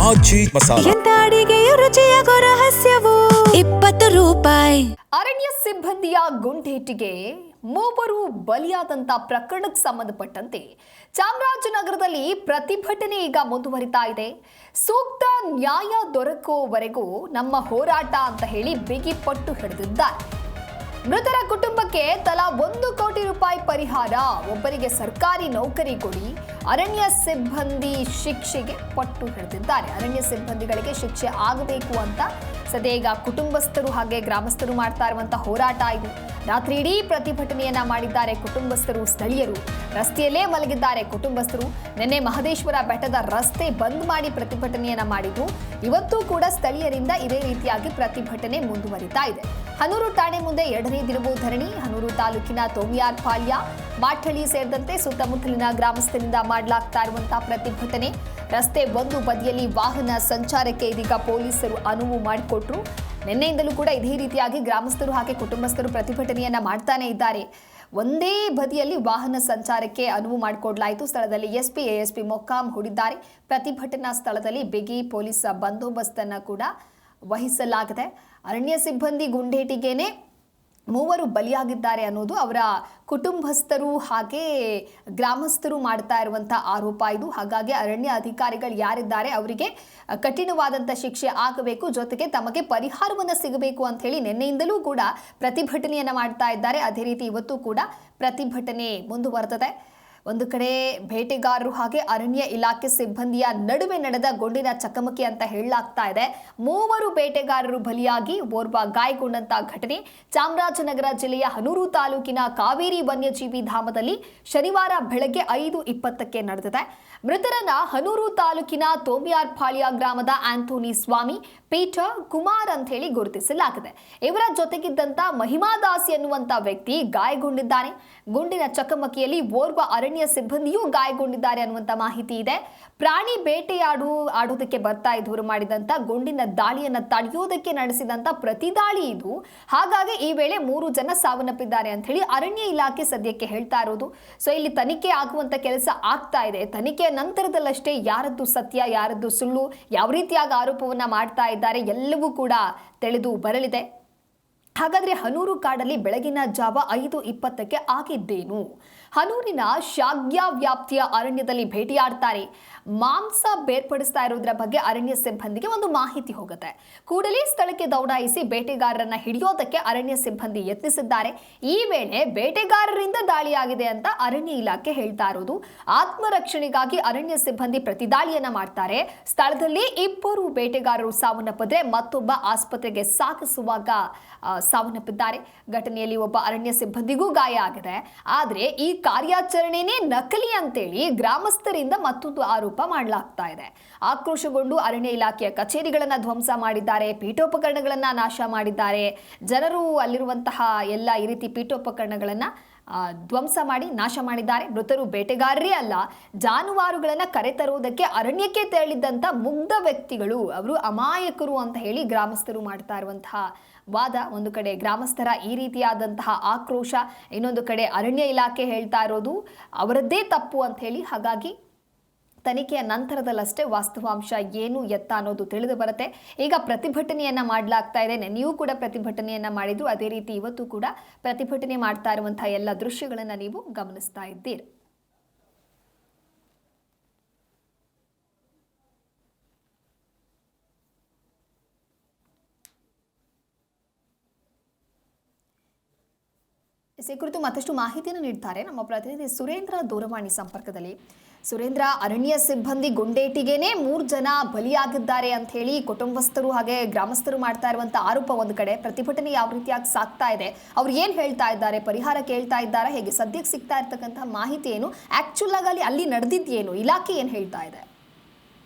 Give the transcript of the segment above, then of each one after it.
ಆಚಿ ಮಸಾಲ. ಎಂತ ಅಡಿಗೆಯ ರುಚಿಯಾಗೋ ರಹಸ್ಯವು 20 ರೂಪಾಯಿ. ಅರಣ್ಯ ಸಿಬ್ಬಂದಿಯ ಗುಂಡೇಟಿಗೆ ಮೂವರು ಬಲಿಯಾದಂತ ಪ್ರಕರಣಕ್ಕೆ ಸಂಬಂಧಪಟ್ಟಂತೆ ಚಾಮರಾಜನಗರದಲ್ಲಿ ಪ್ರತಿಭಟನೆ ಈಗ ಮುಂದುವರಿತಾ ಇದೆ. ಸೂಕ್ತ ನ್ಯಾಯ ದೊರಕುವವರೆಗೂ ನಮ್ಮ ಹೋರಾಟ ಅಂತ ಹೇಳಿ ಬಿಗಿ ಪಟ್ಟು ಹಿಡಿದಿದ್ದಾರೆ. ಮೃತರ ಕುಟುಂಬಕ್ಕೆ ತಲಾ 1 ಕೋಟಿ ರೂಪಾಯಿ ಪರಿಹಾರ, ಒಬ್ಬರಿಗೆ ಸರ್ಕಾರಿ ನೌಕರಿ ಕೊಡಿ, ಅರಣ್ಯ ಸಿಬ್ಬಂದಿ ಶಿಕ್ಷೆಗೆ ಪಟ್ಟು ಹಿಡಿದಿದ್ದಾರೆ. ಅರಣ್ಯ ಸಿಬ್ಬಂದಿಗಳಿಗೆ ಶಿಕ್ಷೆ ಆಗಬೇಕು ಅಂತ ಸದ್ಯ ಈಗ ಕುಟುಂಬಸ್ಥರು ಹಾಗೆ ಗ್ರಾಮಸ್ಥರು ಮಾಡ್ತಾ ಇರುವಂತಹ ಹೋರಾಟ ಇದು. ರಾತ್ರಿ ಇಡೀ ಪ್ರತಿಭಟನೆಯನ್ನ ಮಾಡಿದ್ದಾರೆ ಕುಟುಂಬಸ್ಥರು, ಸ್ಥಳೀಯರು ರಸ್ತೆಯಲ್ಲೇ ಮಲಗಿದ್ದಾರೆ ಕುಟುಂಬಸ್ಥರು. ನಿನ್ನೆ ಮಹದೇಶ್ವರ ಬೆಟ್ಟದ ರಸ್ತೆ ಬಂದ್ ಮಾಡಿ ಪ್ರತಿಭಟನೆಯನ್ನ ಮಾಡಿದ್ರು. ಇವತ್ತು ಕೂಡ ಸ್ಥಳೀಯರಿಂದ ಇದೇ ರೀತಿಯಾಗಿ ಪ್ರತಿಭಟನೆ ಮುಂದುವರಿತಾ ಇದೆ. ಹನೂರು ಠಾಣೆ ಮುಂದೆ 2ನೇ ದಿನವೂ ಧರಣಿ. ಹನೂರು ತಾಲೂಕಿನ ತೋಮಿಯಾರ್ ಪಾಳ್ಯ, ಮಾಠಳ್ಳಿ ಸೇರಿದಂತೆ ಸುತ್ತಮುತ್ತಲಿನ ಗ್ರಾಮಸ್ಥರಿಂದ ಮಾಡಲಾಗ್ತಾ ಇರುವಂತಹ ಪ್ರತಿಭಟನೆ. ರಸ್ತೆ ಒಂದು ಬದಿಯಲ್ಲಿ ವಾಹನ ಸಂಚಾರಕ್ಕೆ ಇದೀಗ ಪೊಲೀಸರು ಅನುವು ಮಾಡಿಕೊಟ್ರು. ನಿನ್ನೆಯಿಂದಲೂ ಕೂಡ ಇದೇ ರೀತಿಯಾಗಿ ಗ್ರಾಮಸ್ಥರು ಹಾಗೆ ಕುಟುಂಬಸ್ಥರು ಪ್ರತಿಭಟನೆಯನ್ನ ಮಾಡ್ತಾನೆ ಇದ್ದಾರೆ. ಒಂದೇ ಬದಿಯಲ್ಲಿ ವಾಹನ ಸಂಚಾರಕ್ಕೆ ಅನುವು ಮಾಡಿಕೊಡ್ಲಾಯಿತು. ಸ್ಥಳದಲ್ಲಿ ಎಸ್ಪಿ, ಎಎಸ್ಪಿ ಮೊಕ್ಕಾಂ ಹೂಡಿದ್ದಾರೆ. ಪ್ರತಿಭಟನಾ ಸ್ಥಳದಲ್ಲಿ ಬಿಗಿ ಪೊಲೀಸ್ ಬಂದೋಬಸ್ತನ್ನು ಕೂಡ ವಹಿಸಲಾಗಿದೆ. ಅರಣ್ಯ ಸಿಬ್ಬಂದಿ ಗುಂಡೇಟಿಗೆನೆ ಮೂವರು ಬಲಿಯಾಗಿದ್ದಾರೆ ಅನ್ನೋದು ಅವರ ಕುಟುಂಬಸ್ಥರು ಹಾಗೆ ಗ್ರಾಮಸ್ಥರು ಮಾಡ್ತಾ ಇರುವಂಥ ಆರೋಪ ಇದು. ಹಾಗಾಗಿ ಅರಣ್ಯ ಅಧಿಕಾರಿಗಳು ಯಾರಿದ್ದಾರೆ ಅವರಿಗೆ ಕಠಿಣವಾದಂಥ ಶಿಕ್ಷೆ ಆಗಬೇಕು, ಜೊತೆಗೆ ತಮಗೆ ಪರಿಹಾರವನ್ನು ಸಿಗಬೇಕು ಅಂತ ಹೇಳಿ ನಿನ್ನೆಯಿಂದಲೂ ಕೂಡ ಪ್ರತಿಭಟನೆಯನ್ನು ಮಾಡ್ತಾ ಇದ್ದಾರೆ. ಅದೇ ರೀತಿ ಇವತ್ತು ಕೂಡ ಪ್ರತಿಭಟನೆ ಮುಂದುವರೆದಿದೆ. ಒಂದು ಕಡೆ ಬೇಟೆಗಾರರು ಹಾಗೆ ಅರಣ್ಯ ಇಲಾಖೆ ಸಿಬ್ಬಂದಿಯ ನಡುವೆ ನಡೆದ ಗುಂಡಿನ ಚಕಮಕಿ ಅಂತ ಹೇಳಲಾಗ್ತಾ ಇದೆ. ಮೂವರು ಬೇಟೆಗಾರರು ಬಲಿಯಾಗಿ ಓರ್ವ ಗಾಯಗೊಂಡಂತ ಘಟನೆ ಚಾಮರಾಜನಗರ ಜಿಲ್ಲೆಯ ಹನೂರು ತಾಲೂಕಿನ ಕಾವೇರಿ ವನ್ಯಜೀವಿ ಧಾಮದಲ್ಲಿ ಶನಿವಾರ ಬೆಳಗ್ಗೆ 5:20ಕ್ಕೆ ನಡೆದಿದೆ. ಮೃತರನ್ನ ಹನೂರು ತಾಲೂಕಿನ ತೋಮಿಯಾರ್ ಪಾಳ್ಯ ಗ್ರಾಮದ ಆಂಥೋನಿ ಸ್ವಾಮಿ, ಪೀಟರ್ ಕುಮಾರ್ ಅಂತ ಹೇಳಿ ಗುರುತಿಸಲಾಗಿದೆ. ಇವರ ಜೊತೆಗಿದ್ದಂತ ಮಹಿಮಾದಾಸಿ ಎನ್ನುವಂತ ವ್ಯಕ್ತಿ ಗಾಯಗೊಂಡಿದ್ದಾನೆ. ಗುಂಡಿನ ಚಕಮಕಿಯಲ್ಲಿ ಓರ್ವ ಅರಣ್ಯ ಸಿಬ್ಬಂದಿಯೂ ಗಾಯಗೊಂಡಿದ್ದಾರೆ ಅನ್ನುವಂತ ಮಾಹಿತಿ ಇದೆ. ಪ್ರಾಣಿ ಆಡೋದಕ್ಕೆ ಬರ್ತಾ ಇದ್ದವರು ಮಾಡಿದಂತ ಗುಂಡಿನ ದಾಳಿಯನ್ನ ತಡೆಯೋದಕ್ಕೆ ನಡೆಸಿದಂತ ಪ್ರತಿದಾಳಿ ಇದು. ಹಾಗಾಗಿ ಈ ವೇಳೆ 3 ಜನ ಸಾವನ್ನಪ್ಪಿದ್ದಾರೆ ಅಂತ ಹೇಳಿ ಅರಣ್ಯ ಇಲಾಖೆ ಸದ್ಯಕ್ಕೆ ಹೇಳ್ತಾ ಇರೋದು. ಸೊ ಇಲ್ಲಿ ತನಿಖೆ ಆಗುವಂತ ಕೆಲಸ ಆಗ್ತಾ ಇದೆ. ತನಿಖೆಯ ನಂತರದಲ್ಲಷ್ಟೇ ಯಾರದ್ದು ಸತ್ಯ ಯಾರದ್ದು ಸುಳ್ಳು, ಯಾವ ರೀತಿಯಾಗಿ ಆರೋಪವನ್ನ ಮಾಡ್ತಾ ಇದ್ದಾರೆ ಎಲ್ಲವೂ ಕೂಡ ತಿಳಿದು ಬರಲಿದೆ. ಹಾಗಾದ್ರೆ ಹನೂರು ಕಾಡಲ್ಲಿ ಬೆಳಗಿನ ಜಾವ 5:20ಕ್ಕೆ ಆಗಿದ್ದೇನು? ಹನೂರಿನ ಶಾಗ್ಯ ವ್ಯಾಪ್ತಿಯ ಅರಣ್ಯದಲ್ಲಿ ಭೇಟಿಯಾಡ್ತಾರೆ. ಮಾಂಸ ಬೇರ್ಪಡಿಸ್ತಾ ಇರೋದ್ರ ಬಗ್ಗೆ ಅರಣ್ಯ ಸಿಬ್ಬಂದಿಗೆ ಒಂದು ಮಾಹಿತಿ ಹೋಗುತ್ತೆ. ಕೂಡಲೇ ಸ್ಥಳಕ್ಕೆ ದೌಡಾಯಿಸಿ ಬೇಟೆಗಾರರನ್ನ ಹಿಡಿಯೋದಕ್ಕೆ ಅರಣ್ಯ ಸಿಬ್ಬಂದಿ ಯತ್ನಿಸಿದ್ದಾರೆ. ಈ ವೇಳೆ ಬೇಟೆಗಾರರಿಂದ ದಾಳಿಯಾಗಿದೆ ಅಂತ ಅರಣ್ಯ ಇಲಾಖೆ ಹೇಳ್ತಾ ಇರೋದು. ಆತ್ಮರಕ್ಷಣೆಗಾಗಿ ಅರಣ್ಯ ಸಿಬ್ಬಂದಿ ಪ್ರತಿದಾಳಿಯನ್ನ ಮಾಡ್ತಾರೆ. ಸ್ಥಳದಲ್ಲಿ 2 ಬೇಟೆಗಾರರು ಸಾವನ್ನಪ್ಪಿದ್ರೆ ಮತ್ತೊಬ್ಬ ಆಸ್ಪತ್ರೆಗೆ ಸಾಗಿಸುವಾಗ ಸಾವನ್ನಪ್ಪಿದ್ದಾರೆ. ಘಟನೆಯಲ್ಲಿ ಒಬ್ಬ ಅರಣ್ಯ ಸಿಬ್ಬಂದಿಗೂ ಗಾಯ ಆಗಿದೆ. ಆದರೆ ಈ ಕಾರ್ಯಾಚರಣೆನೇ ನಕಲಿ ಅಂತೇಳಿ ಗ್ರಾಮಸ್ಥರಿಂದ ಮತ್ತೊಂದು ಆರೋಪ ಮಾಡಲಾಗ್ತಾ ಇದೆ. ಆಕ್ರೋಶಗೊಂಡು ಅರಣ್ಯ ಇಲಾಖೆಯ ಕಚೇರಿಗಳನ್ನ ಧ್ವಂಸ ಮಾಡಿದ್ದಾರೆ, ಪೀಠೋಪಕರಣಗಳನ್ನ ನಾಶ ಮಾಡಿದ್ದಾರೆ. ಜನರು ಅಲ್ಲಿರುವಂತಹ ಎಲ್ಲ ಈ ರೀತಿ ಪೀಠೋಪಕರಣಗಳನ್ನ ಧ್ವಂಸ ಮಾಡಿ ನಾಶ ಮಾಡಿದ್ದಾರೆ. ಮೃತರು ಬೇಟೆಗಾರರೇ ಅಲ್ಲ, ಜಾನುವಾರುಗಳನ್ನ ಕರೆತರುವುದಕ್ಕೆ ಅರಣ್ಯಕ್ಕೆ ತೆರಳಿದ್ದಂಥ ಮುಗ್ಧ ವ್ಯಕ್ತಿಗಳು, ಅವರು ಅಮಾಯಕರು ಅಂತ ಹೇಳಿ ಗ್ರಾಮಸ್ಥರು ಮಾಡ್ತಾ ಇರುವಂತಹ ವಾದ. ಒಂದು ಕಡೆ ಗ್ರಾಮಸ್ಥರ ಈ ರೀತಿಯಾದಂತಹ ಆಕ್ರೋಶ, ಇನ್ನೊಂದು ಕಡೆ ಅರಣ್ಯ ಇಲಾಖೆ ಹೇಳ್ತಾ ಇರೋದು ಅವರದ್ದೇ ತಪ್ಪು ಅಂತ ಹೇಳಿ. ಹಾಗಾಗಿ ತನಿಖೆಯ ನಂತರದಲ್ಲಷ್ಟೇ ವಾಸ್ತವಾಂಶ ಏನು ಎತ್ತ ಅನ್ನೋದು ತಿಳಿದು ಬರುತ್ತೆ. ಈಗ ಪ್ರತಿಭಟನೆಯನ್ನ ಮಾಡಲಾಗ್ತಾ ಇದೆ. ನೀವು ಕೂಡ ಪ್ರತಿಭಟನೆಯನ್ನ ಮಾಡಿದ್ರು, ಅದೇ ರೀತಿ ಇವತ್ತು ಕೂಡ ಪ್ರತಿಭಟನೆ ಮಾಡ್ತಾ ಇರುವಂತಹ ಎಲ್ಲ ದೃಶ್ಯಗಳನ್ನ ನೀವು ಗಮನಿಸ್ತಾ ಇದ್ದೀರಿ. ಈ ಕುರಿತು ಮತ್ತಷ್ಟು ಮಾಹಿತಿಯನ್ನು ನೀಡ್ತಾರೆ ನಮ್ಮ ಪ್ರತಿನಿಧಿ ಸುರೇಂದ್ರ ದೂರವಾಣಿ ಸಂಪರ್ಕದಲ್ಲಿ. ಸುರೇಂದ್ರ, ಅರಣ್ಯ ಸಿಬ್ಬಂದಿ ಗುಂಡೇಟಿಗೆನೇ 3 ಜನ ಬಲಿಯಾಗಿದ್ದಾರೆ ಅಂತ ಹೇಳಿ ಕುಟುಂಬಸ್ಥರು ಹಾಗೆ ಗ್ರಾಮಸ್ಥರು ಮಾಡ್ತಾ ಇರುವಂತ ಆರೋಪ ಒಂದು ಕಡೆ. ಪ್ರತಿಭಟನೆ ಯಾವ ರೀತಿಯಾಗಿ ಸಾಗ್ತಾ ಇದೆ, ಅವ್ರು ಏನ್ ಹೇಳ್ತಾ ಇದ್ದಾರೆ, ಪರಿಹಾರ ಕೇಳ್ತಾ ಇದ್ದಾರೆ, ಹೇಗೆ ಸದ್ಯಕ್ಕೆ ಸಿಗ್ತಾ ಇರ್ತಕ್ಕಂತಹ ಮಾಹಿತಿ ಏನು, ಆಕ್ಚುಲ್ ಆಗಿ ಅಲ್ಲಿ ನಡೆದಿದ್ದೇನು, ಇಲಾಖೆ ಏನ್ ಹೇಳ್ತಾ ಇದೆ?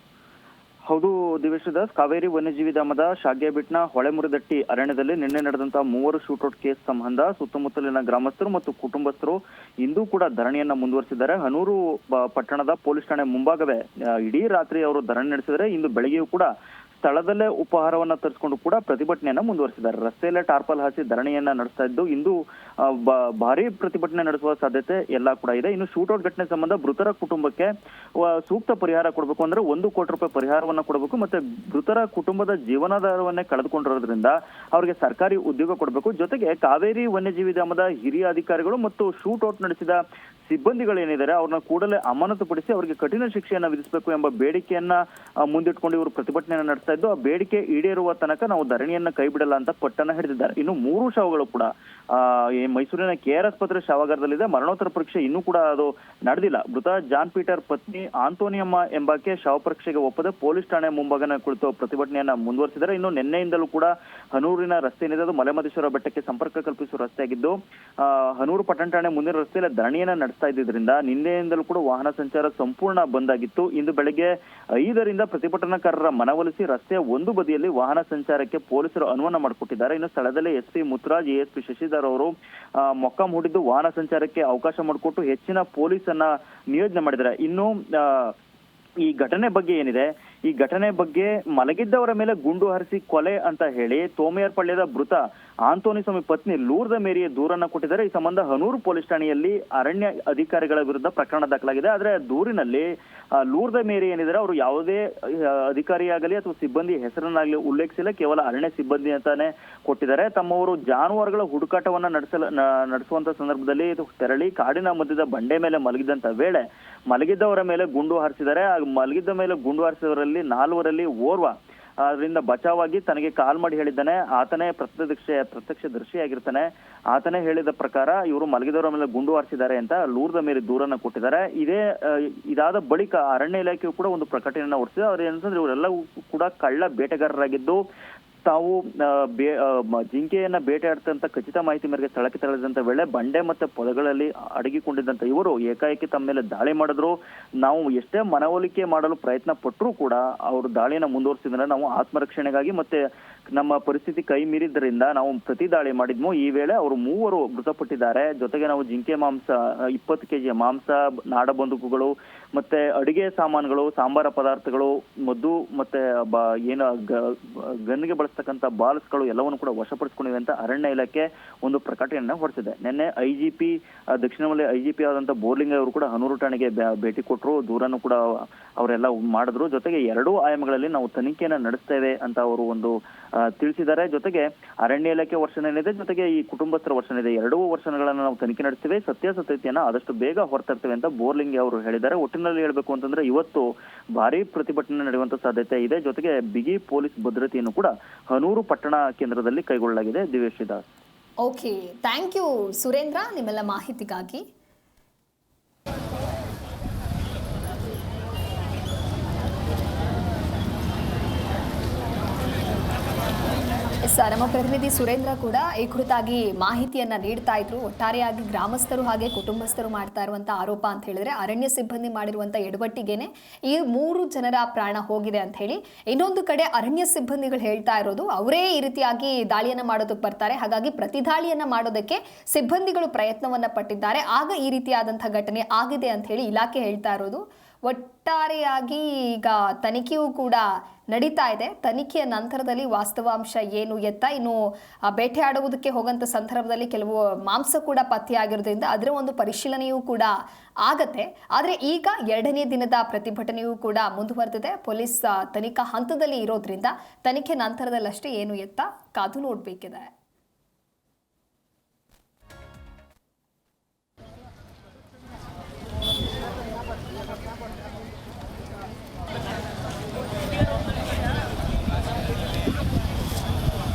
ಹೌದು ದಿವೇಶದಾಸ್, ಕಾವೇರಿ ವನ್ಯಜೀವಿ ಧಾಮದ ಶಾಗ್ಯಬೆಟ್ನ ಹೊಳೆಮುರದಟ್ಟಿ ಅರಣ್ಯದಲ್ಲಿ ನಿನ್ನೆ ನಡೆದಂತಹ 3 ಶೂಟೌಟ್ ಕೇಸ್ ಸಂಬಂಧ ಸುತ್ತಮುತ್ತಲಿನ ಗ್ರಾಮಸ್ಥರು ಮತ್ತು ಕುಟುಂಬಸ್ಥರು ಇಂದು ಕೂಡ ಧರಣಿಯನ್ನ ಮುಂದುವರಿಸಿದ್ದಾರೆ. ಹನೂರು ಪಟ್ಟಣದ ಪೊಲೀಸ್ ಠಾಣೆ ಮುಂಭಾಗವೇ ಇಡೀ ರಾತ್ರಿ ಅವರು ಧರಣಿ ನಡೆಸಿದರೆ ಇಂದು ಬೆಳಗ್ಗೆಯೂ ಕೂಡ ಸ್ಥಳದಲ್ಲೇ ಉಪಹಾರವನ್ನ ತರಿಸಿಕೊಂಡು ಕೂಡ ಪ್ರತಿಭಟನೆಯನ್ನ ಮುಂದುವರಿಸಿದ್ದಾರೆ. ರಸ್ತೆಯಲ್ಲೇ ಟಾರ್ಪಲ್ ಹಾಸಿ ಧರಣಿಯನ್ನ ನಡೆಸ್ತಾ ಇದ್ದು ಇಂದು ಭಾರಿ ಪ್ರತಿಭಟನೆ ನಡೆಸುವ ಸಾಧ್ಯತೆ ಎಲ್ಲ ಕೂಡ ಇದೆ. ಇನ್ನು ಶೂಟೌಟ್ ಘಟನೆ ಸಂಬಂಧ ಮೃತರ ಕುಟುಂಬಕ್ಕೆ ಸೂಕ್ತ ಪರಿಹಾರ ಕೊಡಬೇಕು ಅಂದ್ರೆ 1 ಕೋಟಿ ರೂಪಾಯಿ ಪರಿಹಾರವನ್ನ ಕೊಡಬೇಕು. ಮತ್ತೆ ಮೃತರ ಕುಟುಂಬದ ಜೀವನಾಧಾರವನ್ನೇ ಕಳೆದುಕೊಂಡಿರೋದ್ರಿಂದ ಅವರಿಗೆ ಸರ್ಕಾರಿ ಉದ್ಯೋಗ ಕೊಡಬೇಕು. ಜೊತೆಗೆ ಕಾವೇರಿ ವನ್ಯಜೀವಿ ಧಾಮದ ಹಿರಿಯ ಅಧಿಕಾರಿಗಳು ಮತ್ತು ಶೂಟೌಟ್ ನಡೆಸಿದ ಸಿಬ್ಬಂದಿಗಳೇನಿದ್ದಾರೆ ಅವ್ರನ್ನ ಕೂಡಲೇ ಅಮಾನತುಪಡಿಸಿ ಅವರಿಗೆ ಕಠಿಣ ಶಿಕ್ಷೆಯನ್ನ ವಿಧಿಸಬೇಕು ಎಂಬ ಬೇಡಿಕೆಯನ್ನ ಮುಂದಿಟ್ಕೊಂಡು ಇವರು ಪ್ರತಿಭಟನೆಯನ್ನ ನಡೆಸ್ತಾ ಇದ್ದು, ಆ ಬೇಡಿಕೆ ಈಡೇರುವ ತನಕ ನಾವು ಧರಣಿಯನ್ನ ಕೈ ಬಿಡಲ್ಲ ಅಂತ ಪಟ್ಟನ್ನ ಹಿಡಿದಿದ್ದಾರೆ. ಇನ್ನು 3 ಶವಗಳು ಕೂಡ ಮೈಸೂರಿನ KR ಆಸ್ಪತ್ರೆ ಶವಾಗಾರದಲ್ಲಿದೆ. ಮರಣೋತ್ತರ ಪರೀಕ್ಷೆ ಇನ್ನೂ ಕೂಡ ಅದು ನಡೆದಿಲ್ಲ. ಮೃತ ಜಾನ್ ಪೀಟರ್ ಪತ್ನಿ ಆಂಟೋನಿಯಮ್ಮ ಎಂಬಾಕೆ ಶವ ಪರೀಕ್ಷೆಗೆ ಒಪ್ಪದೆ ಪೊಲೀಸ್ ಠಾಣೆ ಮುಂಭಾಗನ ಕುಳಿತು ಪ್ರತಿಭಟನೆಯನ್ನ ಮುಂದುವರಿಸಿದ್ದಾರೆ. ಇನ್ನು ನಿನ್ನೆಯಿಂದಲೂ ಕೂಡ ಹನೂರಿನ ರಸ್ತೆ ಏನಿದೆ ಅದು ಮಲೆಮಹದೇಶ್ವರ ಬೆಟ್ಟಕ್ಕೆ ಸಂಪರ್ಕ ಕಲ್ಪಿಸುವ ರಸ್ತೆ ಆಗಿದ್ದು, ಹನೂರು ಪಟ್ಟಣ ಠಾಣೆ ಮುಂದಿನ ರಸ್ತೆಯಲ್ಲಿ ಧರಣಿಯನ್ನ ನಡೆಸ್ತಾ ಇದ್ದಿದ್ರಿಂದ ನಿನ್ನೆಯಿಂದಲೂ ಕೂಡ ವಾಹನ ಸಂಚಾರ ಸಂಪೂರ್ಣ ಬಂದ್ ಆಗಿತ್ತು. ಇಂದು ಬೆಳಗ್ಗೆ 5ರಿಂದ ಪ್ರತಿಭಟನಾಕಾರರ ಮನವೊಲಿಸಿ ರಸ್ತೆಯ ಒಂದು ಬದಿಯಲ್ಲಿ ವಾಹನ ಸಂಚಾರಕ್ಕೆ ಪೊಲೀಸರು ಅನುಮತಿ ಮಾಡಿಕೊಟ್ಟಿದ್ದಾರೆ. ಇನ್ನು ಸ್ಥಳದಲ್ಲಿ SP ಮುತ್ತರಾಜ್, ASP ಶಶಿಧರ್ ಅವರು ಮೊಕ್ಕಾಂ ಹೂಡಿದ್ದು ವಾಹನ ಸಂಚಾರಕ್ಕೆ ಅವಕಾಶ ಮಾಡಿಕೊಟ್ಟು ಹೆಚ್ಚಿನ ಪೊಲೀಸನ್ನ ನಿಯೋಜನೆ ಮಾಡಿದ್ದಾರೆ. ಇನ್ನು ಈ ಘಟನೆ ಬಗ್ಗೆ ಏನಿದೆ, ಈ ಘಟನೆ ಬಗ್ಗೆ ಮಲಗಿದ್ದವರ ಮೇಲೆ ಗುಂಡು ಹಾರಿಸಿ ಕೊಲೆ ಅಂತ ಹೇಳಿ ತೋಮೇರ್ಪಳ್ಳಿಯ ಮೃತ ಆಂಟೋನಿ ಸ್ವಾಮಿ ಪತ್ನಿ ಲೂರ್ದ ಮೇರಿಯ ದೂರನ್ನ ಕೊಟ್ಟಿದ್ದಾರೆ. ಈ ಸಂಬಂಧ ಹನೂರು ಪೊಲೀಸ್ ಠಾಣೆಯಲ್ಲಿ ಅರಣ್ಯ ಅಧಿಕಾರಿಗಳ ವಿರುದ್ಧ ಪ್ರಕರಣ ದಾಖಲಾಗಿದೆ. ಆದ್ರೆ ದೂರಿನಲ್ಲಿ ಲೂರ್ದ ಮೇರಿ ಏನಿದ್ದಾರೆ ಅವರು ಯಾವುದೇ ಅಧಿಕಾರಿಯಾಗಲಿ ಅಥವಾ ಸಿಬ್ಬಂದಿ ಹೆಸರನ್ನಾಗಲಿ ಉಲ್ಲೇಖಿಸಿಲ್ಲ, ಕೇವಲ ಅರಣ್ಯ ಸಿಬ್ಬಂದಿ ಅಂತಾನೆ ಕೊಟ್ಟಿದ್ದಾರೆ. ತಮ್ಮವರು ಜಾನುವಾರುಗಳ ಹುಡುಕಾಟವನ್ನ ನಡೆಸುವಂತ ಸಂದರ್ಭದಲ್ಲಿ ತೆರಳಿ ಕಾಡಿನ ಮಧ್ಯದ ಬಂಡೆ ಮೇಲೆ ಮಲಗಿದಂತ ವೇಳೆ ಮಲಗಿದ್ದವರ ಮೇಲೆ ಗುಂಡು ಹಾರಿಸಿದ್ದಾರೆ. ಮಲಗಿದ್ದ ಮೇಲೆ ಗುಂಡು ಹಾರಿಸಿದವರಲ್ಲಿ 4ವರಲ್ಲಿ ಓರ್ವ ಅದರಿಂದ ಬಚಾವಾಗಿ ತನಗೆ ಕಾಲ್ ಮಾಡಿ ಹೇಳಿದ್ದಾನೆ. ಆತನೇ ಪ್ರತ್ಯಕ್ಷದರ್ಶಿಯಾಗಿರ್ತಾನೆ. ಆತನೇ ಹೇಳಿದ ಪ್ರಕಾರ ಇವರು ಮಲಗಿದವರ ಮೇಲೆ ಗುಂಡು ಹಾರಿಸಿದ್ದಾರೆ ಅಂತ ಲೂರ್ದ ಮೇಲೆ ದೂರನ್ನ ಕೊಟ್ಟಿದ್ದಾರೆ. ಇದಾದ ಬಳಿಕ ಅರಣ್ಯ ಇಲಾಖೆಯು ಕೂಡ ಒಂದು ಪ್ರಕಟಣೆಯನ್ನ ಹೊರಡಿಸಿದೆ. ಅವ್ರು ಏನಂತಂದ್ರೆ ಇವರೆಲ್ಲವೂ ಕೂಡ ಕಳ್ಳ ಬೇಟೆಗಾರರಾಗಿದ್ದು ತಾವು ಜಿಂಕೆಯನ್ನ ಬೇಟೆಯಾಡ್ತಂತ ಖಚಿತ ಮಾಹಿತಿ ಮೇರೆಗೆ ಸ್ಥಳಕ್ಕೆ ತೆರಳಿದಂತ ವೇಳೆ ಬಂಡೆ ಮತ್ತೆ ಪೊದಗಳಲ್ಲಿ ಅಡಗಿಕೊಂಡಿದ್ದಂತ ಇವರು ಏಕಾಏಕಿ ತಮ್ಮ ಮೇಲೆ ದಾಳಿ ಮಾಡಿದ್ರು. ನಾವು ಎಷ್ಟೇ ಮನವೊಲಿಕೆ ಮಾಡಲು ಪ್ರಯತ್ನ ಪಟ್ಟರೂ ಕೂಡ ಅವರು ದಾಳಿಯನ್ನ ಮುಂದುವರಿಸಿದ್ರೆ ನಾವು ಆತ್ಮರಕ್ಷಣೆಗಾಗಿ ಮತ್ತೆ ನಮ್ಮ ಪರಿಸ್ಥಿತಿ ಕೈ ಮೀರಿದ್ದರಿಂದ ನಾವು ಪ್ರತಿ ದಾಳಿ ಮಾಡಿದ್ಮೋ. ಈ ವೇಳೆ ಅವರು 3 ಮೃತಪಟ್ಟಿದ್ದಾರೆ. ಜೊತೆಗೆ ನಾವು ಜಿಂಕೆ ಮಾಂಸ 20 kg ಮಾಂಸ, ನಾಡ ಬಂದೂಕುಗಳು ಮತ್ತೆ ಅಡಿಗೆ ಸಾಮಾನುಗಳು, ಸಾಂಬಾರ ಪದಾರ್ಥಗಳು, ಮದ್ದು ಮತ್ತೆ ಏನು ಗನ್ಗೆ ಬಳಸ್ತಕ್ಕಂಥ ಬಾಲ್ಸ್ಗಳು ಎಲ್ಲವನ್ನು ಕೂಡ ವಶಪಡಿಸಿಕೊಂಡಿವೆ ಅಂತ ಅರಣ್ಯ ಇಲಾಖೆ ಒಂದು ಪ್ರಕಟಣೆಯನ್ನ ಹೊರಡಿಸಿದೆ. ನಿನ್ನೆ IGP ದಕ್ಷಿಣ ವಲಯ IGP ಆದಂತ ಬೋರ್ಲಿಂಗ ಅವರು ಕೂಡ ಹನೂರು ಠಾಣೆಗೆ ಭೇಟಿ ಕೊಟ್ಟರು. ದೂರನ್ನು ಕೂಡ ಅವರೆಲ್ಲ ಮಾಡಿದ್ರು. ಜೊತೆಗೆ 2 ಆಯಾಮಗಳಲ್ಲಿ ನಾವು ತನಿಖೆಯನ್ನ ನಡೆಸ್ತೇವೆ ಅಂತ ಅವರು ಒಂದು ತಿಳಿಸಿದ್ದಾರೆ. ಜೊತೆಗೆ ಅರಣ್ಯ ಇಲಾಖೆ ವರ್ಷನ್ ಏನಿದೆ, ಜೊತೆಗೆ ಈ ಕುಟುಂಬಸ್ಥರ ವರ್ಷನ್ ಇದೆ, 2 ವರ್ಷಗಳನ್ನ ನಾವು ತನಿಖೆ ನಡೆಸ್ತೇವೆ, ಸತ್ಯಾಸತ್ಯತೆಯನ್ನ ಆದಷ್ಟು ಬೇಗ ಹೊರತರ್ತೇವೆ ಅಂತ ಬೋರ್ಲಿಂಗ್ ಅವರು ಹೇಳಿದ್ದಾರೆ. ಒಟ್ಟಿನಲ್ಲಿ ಹೇಳ್ಬೇಕು ಅಂತಂದ್ರೆ ಇವತ್ತು ಭಾರಿ ಪ್ರತಿಭಟನೆ ನಡೆಯುವಂತ ಸಾಧ್ಯತೆ ಇದೆ. ಜೊತೆಗೆ ಬಿಗಿ ಪೊಲೀಸ್ ಭದ್ರತೆಯನ್ನು ಕೂಡ ಹನೂರು ಪಟ್ಟಣ ಕೇಂದ್ರದಲ್ಲಿ ಕೈಗೊಳ್ಳಲಾಗಿದೆ. Divyashree Das. Okay, thank you Surendra ನಿಮ್ಮೆಲ್ಲ ಮಾಹಿತಿಗಾಗಿ. ನಮ್ಮ ಪ್ರತಿನಿಧಿ ಸುರೇಂದ್ರ ಕೂಡ ಈ ಕುರಿತಾಗಿ ಮಾಹಿತಿಯನ್ನ ನೀಡ್ತಾ ಇದ್ರು. ಒಟ್ಟಾರೆಯಾಗಿ ಗ್ರಾಮಸ್ಥರು ಹಾಗೆ ಕುಟುಂಬಸ್ಥರು ಮಾಡ್ತಾ ಇರುವಂತ ಆರೋಪ ಅಂತ ಹೇಳಿದ್ರೆ ಅರಣ್ಯ ಸಿಬ್ಬಂದಿ ಮಾಡಿರುವಂತ ಎಡವಟ್ಟಿಗೆನೆ ಈ 3 ಜನರ ಪ್ರಾಣ ಹೋಗಿದೆ ಅಂತ ಹೇಳಿ. ಇನ್ನೊಂದು ಕಡೆ ಅರಣ್ಯ ಸಿಬ್ಬಂದಿಗಳು ಹೇಳ್ತಾ ಇರೋದು ಅವರೇ ಈ ರೀತಿಯಾಗಿ ದಾಳಿಯನ್ನ ಮಾಡೋದಕ್ಕೆ ಬರ್ತಾರೆ, ಹಾಗಾಗಿ ಪ್ರತಿ ದಾಳಿಯನ್ನ ಮಾಡೋದಕ್ಕೆ ಸಿಬ್ಬಂದಿಗಳು ಪ್ರಯತ್ನವನ್ನ ಪಟ್ಟಿದ್ದಾರೆ, ಆಗ ಈ ರೀತಿಯಾದಂತಹ ಘಟನೆ ಆಗಿದೆ ಅಂತ ಹೇಳಿ ಇಲಾಖೆ ಹೇಳ್ತಾ ಇರೋದು. ಒಟ್ಟಾರೆಯಾಗಿ ಈಗ ತನಿಖೆಯೂ ಕೂಡ ನಡೀತಾ ಇದೆ. ತನಿಖೆಯ ನಂತರದಲ್ಲಿ ವಾಸ್ತವಾಂಶ ಏನು ಎತ್ತ, ಇನ್ನು ಬೇಟೆಯಾಡುವುದಕ್ಕೆ ಹೋಗಂತ ಸಂದರ್ಭದಲ್ಲಿ ಕೆಲವು ಮಾಂಸ ಕೂಡ ಪತ್ತೆಯಾಗಿರೋದ್ರಿಂದ ಅದರ ಒಂದು ಪರಿಶೀಲನೆಯೂ ಕೂಡ ಆಗತ್ತೆ. ಆದರೆ ಈಗ 2ನೇ ದಿನದ ಪ್ರತಿಭಟನೆಯೂ ಕೂಡ ಮುಂದುವರೆದಿದೆ. ಪೊಲೀಸ್ ತನಿಖಾ ಹಂತದಲ್ಲಿ ಇರೋದ್ರಿಂದ ತನಿಖೆ ನಂತರದಲ್ಲಷ್ಟೇ ಏನು ಎತ್ತ ಕಾದು ನೋಡಬೇಕಿದೆ.